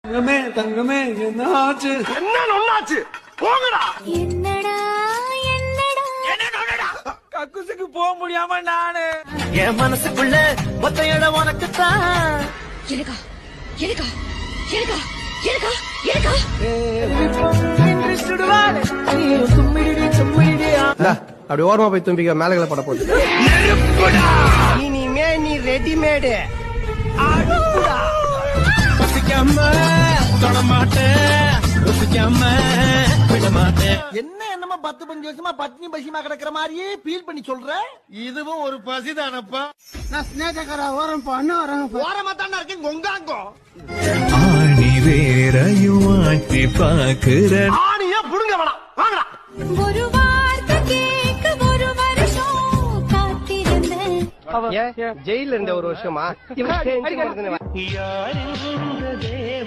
தங்கமே தங்கமே என்ன ஆச்சு? என்ன ஒண்ணாச்சு? போங்கடா. என்னடா என்னடா என்னடா? கக்குசுக்கு போக முடியாம நானு என் மனசுக்குள்ள மொத்த இடம் உனக்கு தான். எனக்கா எனக்கா எனக்கா எனக்கா எனக்கா அப்படி ஓரமா போய் தும்பிக்க மேலகளை பட போகுது. இனிமே நீ ரெடிமேடு. என்ன என்னமா 10-15 வருஷமா பட்னி பசிமா கிடக்குற மாதிரியே ஃபீல் பண்ணி சொல்ற? இதுவும் ஒரு பசிதானப்பா. நான் ஸ்னேகரா ஓரம் பண்ண ஓரமா தானே இருக்கேன். கொங்காங்கோ ஆணி வேறையும் ஆட்டி பாக்குற ஆணியா புடுங்க வேணாம். வாங்கடா. ஒரு வார்த்தை கேட்க ஒரு வருஷம் காத்திருந்தேன். ஜெயில இருந்த ஒரு வருஷமா யார் இந்த தேவ